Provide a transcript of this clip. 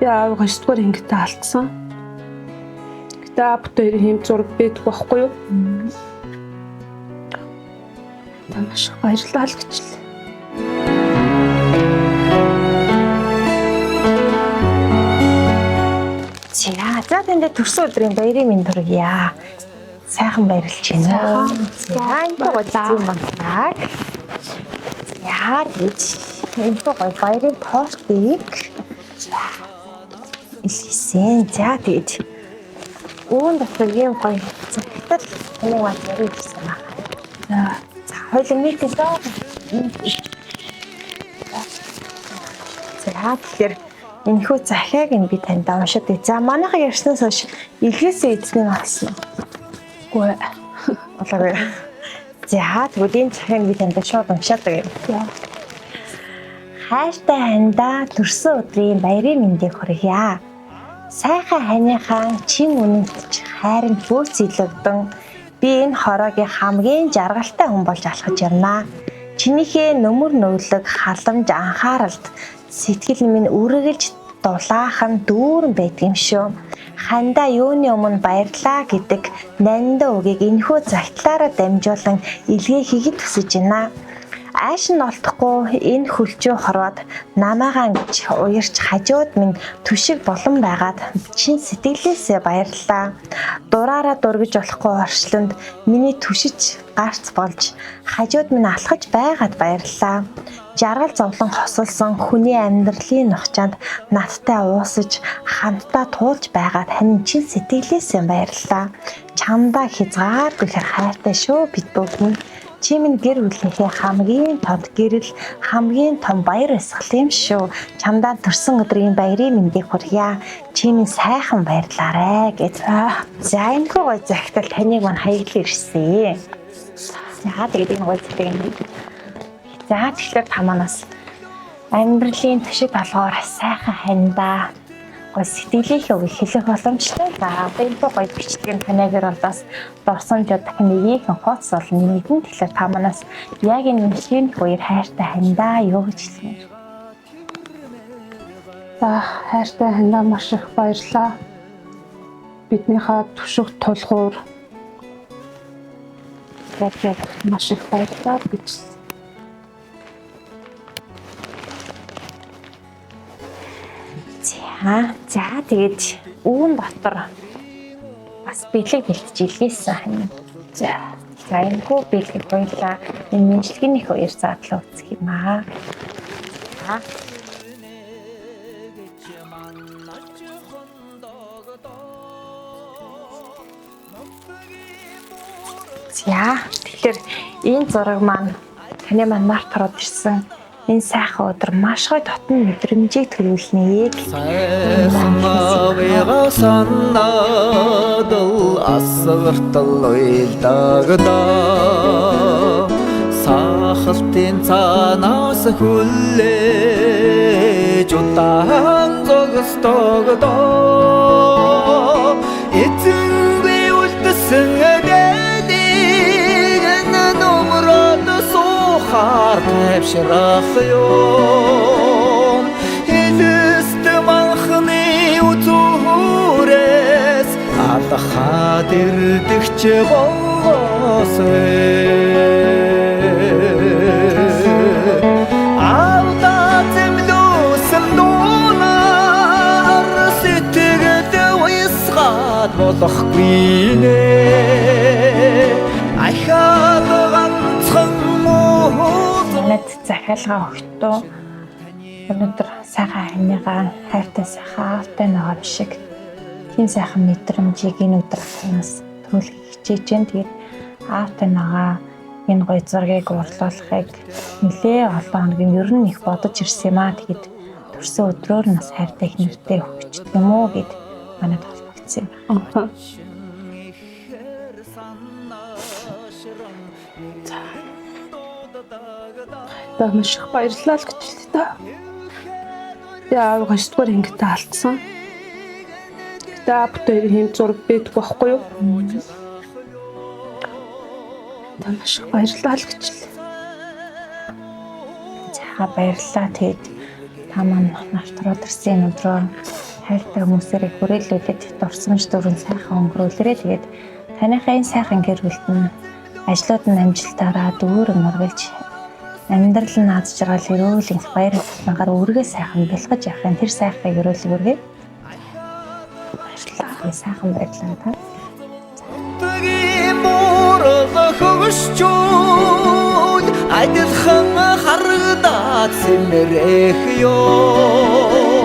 Яа, 2 дугаар ангид алдсан. Гэтэ апт ийм зураг бийдэх байхгүй юу? Маш их баярлалаа л гэж л. За тэндээ төрсөн өдрийн баярын минь төргийа. Сайхан баярлж байна. За энэ гоо зам байна. Яа гэж энэ гоо баярын тортыг илсэн. За тэгээд үүн дотор юм гоё цагтал юм аа ирсэн байна. За хоёул нийтдээ за тэгэхээр энэхүү захиаг нь би танд уншаад ий. За манайхаа ярьснаас хойш илгээсээ эзнийг авсан. Үгүй болоогүй. За тэгвэл энэ захиаг би танд шууд уншаад байгаа юм. Хайртай хандаа төрсөн өдрийн баярын мэндийг хүргье. Сайхан ханиахаа чин үнэнтч хайрын бөөц илэгдэн би энэ хороогийн хамгийн жаргалтай хүн болж алхаж явнаа. Чинийхээ нөмөр нөвлөг халамж анхааралд сэтгэл минь үргэлж дулаахан дүүрэн байдаг юм шүү. Хандаа юуны өмнө баярлаа гэдэг нандаа үгийг энэхүү загтлаараа дамжуулан илгээхийг хүсэж байна. Ааш нь олдохгүй энэ хөлчөө хорвоод намаагаан гэж уярч хажууд минь түшиг болон байгаад чин сэтгэлээсээ баярлалаа. Дураараа дургиж болохгүй орчлонд миний түшиж гарц болж хажууд минь алхаж байгаад баярлалаа. Жаргал зовлон хосолсон хүний амьдралын нухчаанд надтай уусаж хамтдаа туулж байгаад тань чин сэтгэлээсээ баярлалаа. Чамдаа хязгааргүй хайртай шүү бид бүгд. Чи минь гэр бүлийнхээ хамгийн том гэрэл, хамгийн том баяр ёслол юм шүү. Чамдаа төрсөн өдрийн баярын мэндийг хүргье. Чи минь сайхан баярлаарай гэж. За энэ гоо загтал таныг мань хаяглан ирсэн. За тэгээд энэ гоо загтал. За тэгэхээр та манаас амьдралын төшиг толгоор сайхан хандаа. Гой сэтгэлийнхээ үг хэлэх боломжтой. За энэ гоо бичлэг танайгаар болоос дурсамжууд дахин нэгийнхэн хооц болно. Нэгэн тэгэхээр та манаас яг энэ шинэ үеэр хайртай хандаа юу гэж хэлсэн. За хайртай хандаа маш их баярлалаа. Биднийхээ түшиг тулгуур маш их баярлалаа гэж. За тэгээд үүн дотор бас бэлэг бэлтж илгээсэн. За энэ хөө бэлэг хоёлаа энэ мэдлэгнийх хоёр задлаа үзэх юм аа. За тэгэхээр энэ зураг маань таны маань нарт ороод ирсэн. Энэ сайхан өдөр маш гоё дотн мэдрэмжийг төрүүлнэ. Сайхан авига санаадал асгартал уйлдагда сахалтын цаанаас хүлээж удаан зогстогдо эцэг би үлдсэн тайвшрах юм хэлэст манхны үзүүрээс алхаад ирдэгч болоосэй алдаа зэмлүүсэн дунаар сэтгэлд уйсгаад болохгүй нэ ахаад ганцхан Над захиалгаа өгтөө өнөөдөр сайхан ханигаа хайртай сайхан аавтай байгаа юм шиг тийм сайхан мэдрэмжийг энэ өдөр танаас төрүүлэх хичээж байна. Тэгээд аавтай байгаа энэ гоё зургийг урлуулахыг нэлээ олон хоногийн ер нь их бодож ирсэн юм аа. Тэгээд төрсөн өдрөөр нас хайртай их нэртэй өгчдөг юм уу гэд манайд холбогдсон юм. Маш их баярлалаа л гэж хэлээ та. Яа, 2 дугаар ангид алдсан. Гэтэ апт ийм зураг бийдэх байхгүй юу? Маш их баярлалаа л гэж хэлээ. За баярлалаа. Тэгээд та маань нарт ороод ирсэн өдрөө хайртай хүмүүсээрээ хүрээлүүлээд дурсамж дөрвөн сайхан өнгөрүүлээрээ тэгээд таныхаа энэ сайхан гэр бүлд нь ажлууд нь амжилтаараа дүүрэн ургалж амьдрал нь аз жаргал өрөөлөн баяр хөөрхнөөр үргээ сайхан бэлгэж явахын тэр сайхыг өрөөлөг үргээ. Баярлалаа. Сайхан байдлаа та. Тэгийн мөрөг хөгшчүүд адилхан харагдаад сэмрэх ёо